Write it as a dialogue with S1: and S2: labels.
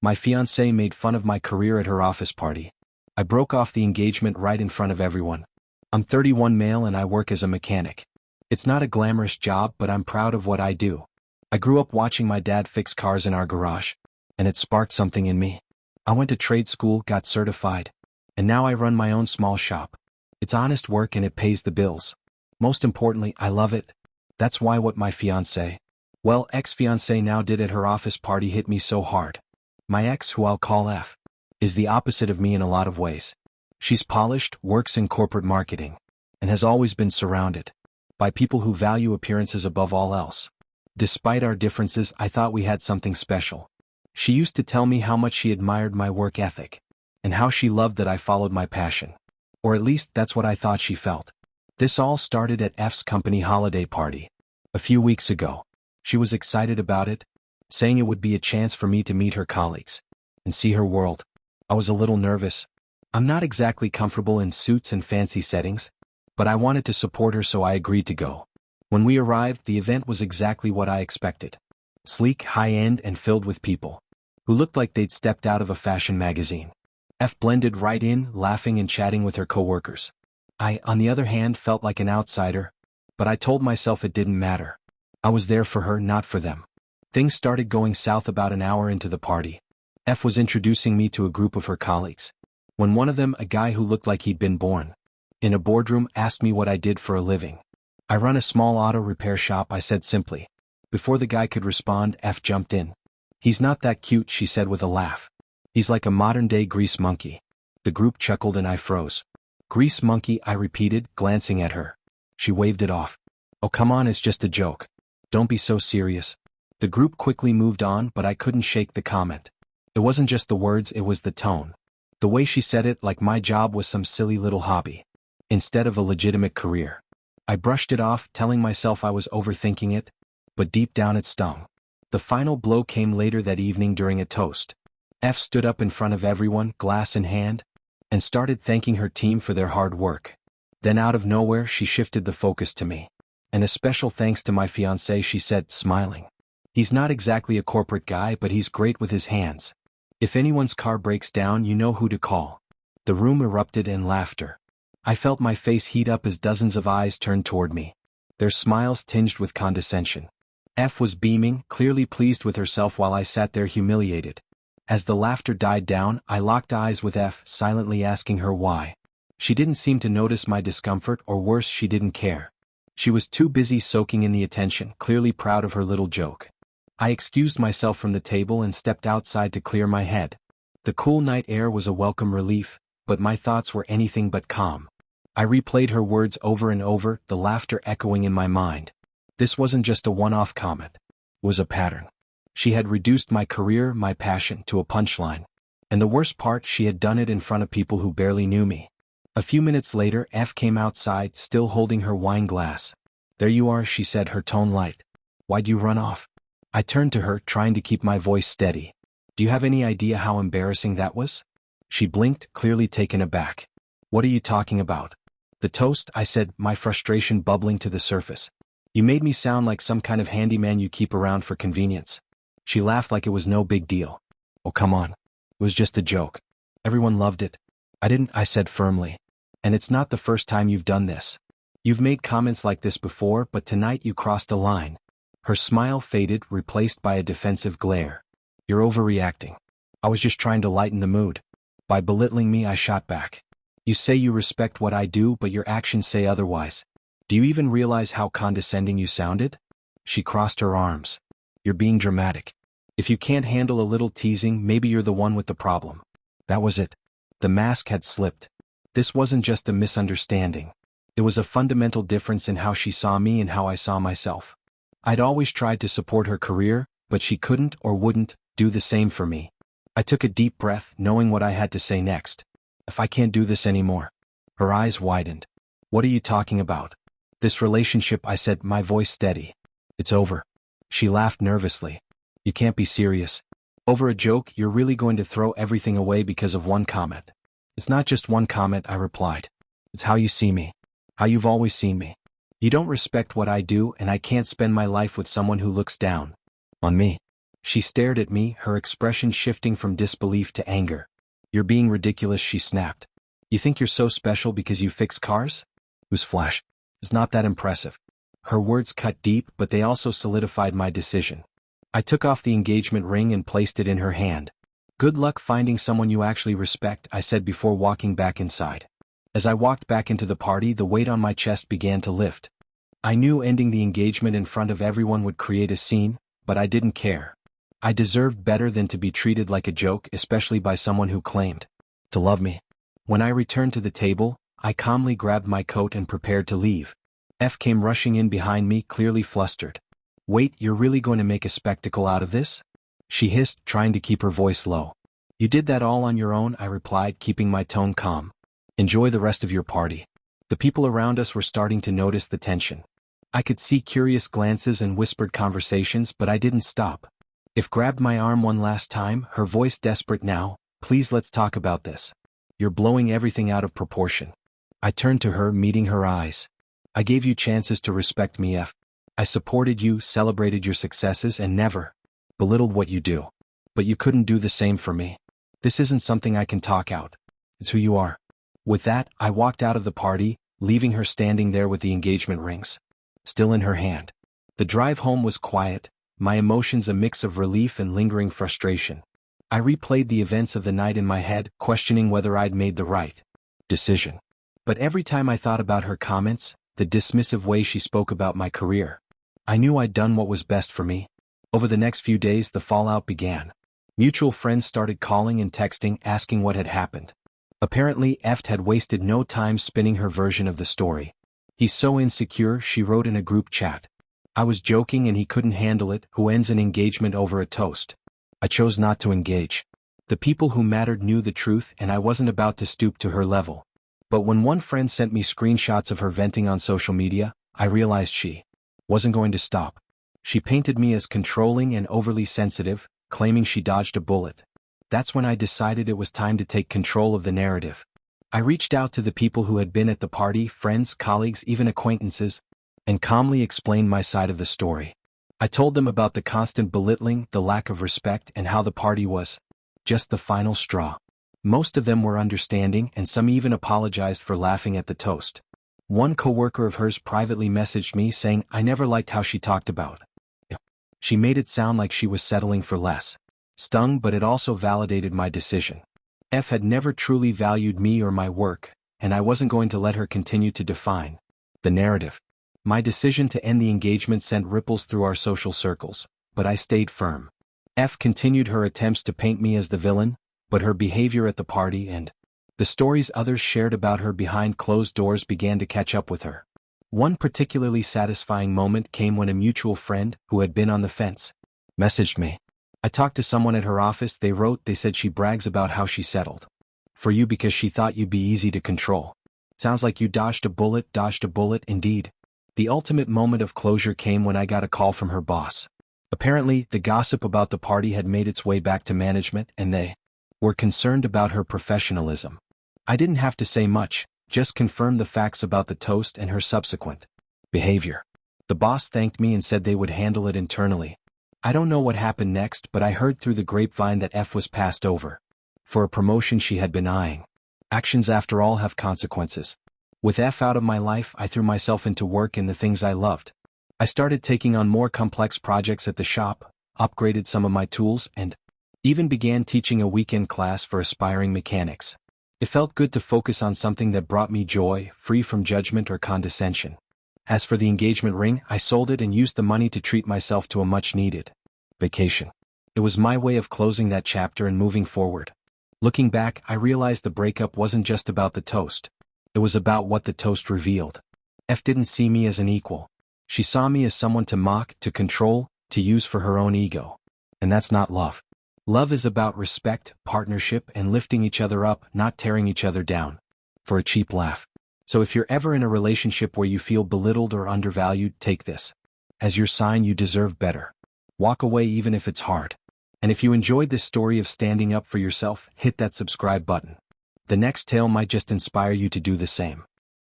S1: My fiancée made fun of my career at her office party. I broke off the engagement right in front of everyone. I'm 31 male and I work as a mechanic. It's not a glamorous job, but I'm proud of what I do. I grew up watching my dad fix cars in our garage, and it sparked something in me. I went to trade school, got certified, and now I run my own small shop. It's honest work and it pays the bills. Most importantly, I love it. That's why what my fiancée, well, ex-fiancée now did at her office party hit me so hard. My ex, who I'll call F, is the opposite of me in a lot of ways. She's polished, works in corporate marketing, and has always been surrounded by people who value appearances above all else. Despite our differences, I thought we had something special. She used to tell me how much she admired my work ethic, and how she loved that I followed my passion. Or at least that's what I thought she felt. This all started at F's company holiday party a few weeks ago. She was excited about it, saying it would be a chance for me to meet her colleagues and see her world. I was a little nervous. I'm not exactly comfortable in suits and fancy settings, but I wanted to support her, so I agreed to go. When we arrived, the event was exactly what I expected. Sleek, high-end, and filled with people who looked like they'd stepped out of a fashion magazine. F blended right in, laughing and chatting with her coworkers. I, on the other hand, felt like an outsider, but I told myself it didn't matter. I was there for her, not for them. Things started going south about an hour into the party. F was introducing me to a group of her colleagues, when one of them, a guy who looked like he'd been born in a boardroom, asked me what I did for a living. I run a small auto repair shop, I said simply. Before the guy could respond, F jumped in. He's not that cute, she said with a laugh. He's like a modern-day grease monkey. The group chuckled and I froze. Grease monkey, I repeated, glancing at her. She waved it off. Oh, come on, it's just a joke. Don't be so serious. The group quickly moved on, but I couldn't shake the comment. It wasn't just the words, it was the tone. The way she said it, like my job was some silly little hobby, instead of a legitimate career. I brushed it off, telling myself I was overthinking it, but deep down it stung. The final blow came later that evening during a toast. F stood up in front of everyone, glass in hand, and started thanking her team for their hard work. Then out of nowhere, she shifted the focus to me. And a special thanks to my fiancé, she said, smiling. He's not exactly a corporate guy, but he's great with his hands. If anyone's car breaks down, you know who to call. The room erupted in laughter. I felt my face heat up as dozens of eyes turned toward me, their smiles tinged with condescension. F was beaming, clearly pleased with herself, while I sat there humiliated. As the laughter died down, I locked eyes with F, silently asking her why. She didn't seem to notice my discomfort, or worse, she didn't care. She was too busy soaking in the attention, clearly proud of her little joke. I excused myself from the table and stepped outside to clear my head. The cool night air was a welcome relief, but my thoughts were anything but calm. I replayed her words over and over, the laughter echoing in my mind. This wasn't just a one-off comment. It was a pattern. She had reduced my career, my passion, to a punchline. And the worst part, she had done it in front of people who barely knew me. A few minutes later, F came outside, still holding her wine glass. There you are, she said, her tone light. Why'd you run off? I turned to her, trying to keep my voice steady. Do you have any idea how embarrassing that was? She blinked, clearly taken aback. What are you talking about? The toast, I said, my frustration bubbling to the surface. You made me sound like some kind of handyman you keep around for convenience. She laughed like it was no big deal. Oh, come on. It was just a joke. Everyone loved it. I didn't, I said firmly. And it's not the first time you've done this. You've made comments like this before, but tonight you crossed a line. Her smile faded, replaced by a defensive glare. You're overreacting. I was just trying to lighten the mood. By belittling me, I shot back. You say you respect what I do, but your actions say otherwise. Do you even realize how condescending you sounded? She crossed her arms. You're being dramatic. If you can't handle a little teasing, maybe you're the one with the problem. That was it. The mask had slipped. This wasn't just a misunderstanding. It was a fundamental difference in how she saw me and how I saw myself. I'd always tried to support her career, but she couldn't or wouldn't do the same for me. I took a deep breath, knowing what I had to say next. If I can't do this anymore. Her eyes widened. What are you talking about? This relationship, I said, my voice steady. It's over. She laughed nervously. You can't be serious. Over a joke, you're really going to throw everything away because of one comment. It's not just one comment, I replied. It's how you see me. How you've always seen me. You don't respect what I do, and I can't spend my life with someone who looks down on me. She stared at me, her expression shifting from disbelief to anger. "You're being ridiculous," she snapped. "You think you're so special because you fix cars? Newsflash. It's not that impressive." Her words cut deep, but they also solidified my decision. I took off the engagement ring and placed it in her hand. "Good luck finding someone you actually respect," I said before walking back inside. As I walked back into the party, the weight on my chest began to lift. I knew ending the engagement in front of everyone would create a scene, but I didn't care. I deserved better than to be treated like a joke, especially by someone who claimed to love me. When I returned to the table, I calmly grabbed my coat and prepared to leave. F came rushing in behind me, clearly flustered. "Wait, you're really going to make a spectacle out of this?" she hissed, trying to keep her voice low. "You did that all on your own," I replied, keeping my tone calm. "Enjoy the rest of your party." The people around us were starting to notice the tension. I could see curious glances and whispered conversations, but I didn't stop. If grabbed my arm one last time, her voice desperate now. "Please, let's talk about this. You're blowing everything out of proportion." I turned to her, meeting her eyes. "I gave you chances to respect me, F. I supported you, celebrated your successes, and never belittled what you do. But you couldn't do the same for me. This isn't something I can talk out. It's who you are." With that, I walked out of the party, leaving her standing there with the engagement rings still in her hand. The drive home was quiet, my emotions a mix of relief and lingering frustration. I replayed the events of the night in my head, questioning whether I'd made the right decision. But every time I thought about her comments, the dismissive way she spoke about my career, I knew I'd done what was best for me. Over the next few days, the fallout began. Mutual friends started calling and texting, asking what had happened. Apparently, F had wasted no time spinning her version of the story. "He's so insecure," she wrote in a group chat. "I was joking and he couldn't handle it. Who ends an engagement over a toast?" I chose not to engage. The people who mattered knew the truth, and I wasn't about to stoop to her level. But when one friend sent me screenshots of her venting on social media, I realized she wasn't going to stop. She painted me as controlling and overly sensitive, claiming she dodged a bullet. That's when I decided it was time to take control of the narrative. I reached out to the people who had been at the party, friends, colleagues, even acquaintances, and calmly explained my side of the story. I told them about the constant belittling, the lack of respect, and how the party was just the final straw. Most of them were understanding, and some even apologized for laughing at the toast. One coworker of hers privately messaged me saying, "I never liked how she talked about it. She made it sound like she was settling for less." Stung, but it also validated my decision. F had never truly valued me or my work, and I wasn't going to let her continue to define the narrative. My decision to end the engagement sent ripples through our social circles, but I stayed firm. F continued her attempts to paint me as the villain, but her behavior at the party and the stories others shared about her behind closed doors began to catch up with her. One particularly satisfying moment came when a mutual friend, who had been on the fence, messaged me. I talked to someone at her office. They said she brags about how she settled for you because she thought you'd be easy to control. Sounds like you dodged a bullet, indeed. The ultimate moment of closure came when I got a call from her boss. Apparently, the gossip about the party had made its way back to management, and they were concerned about her professionalism. I didn't have to say much, just confirm the facts about the toast and her subsequent behavior. The boss thanked me and said they would handle it internally. I don't know what happened next, but I heard through the grapevine that F was passed over for a promotion she had been eyeing. Actions, after all, have consequences. With F out of my life, I threw myself into work and the things I loved. I started taking on more complex projects at the shop, upgraded some of my tools, and even began teaching a weekend class for aspiring mechanics. It felt good to focus on something that brought me joy, free from judgment or condescension. As for the engagement ring, I sold it and used the money to treat myself to a much-needed vacation. It was my way of closing that chapter and moving forward. Looking back, I realized the breakup wasn't just about the toast. It was about what the toast revealed. F didn't see me as an equal. She saw me as someone to mock, to control, to use for her own ego. And that's not love. Love is about respect, partnership, and lifting each other up, not tearing each other down for a cheap laugh. So if you're ever in a relationship where you feel belittled or undervalued, take this as your sign you deserve better. Walk away even if it's hard. And if you enjoyed this story of standing up for yourself, hit that subscribe button. The next tale might just inspire you to do the same.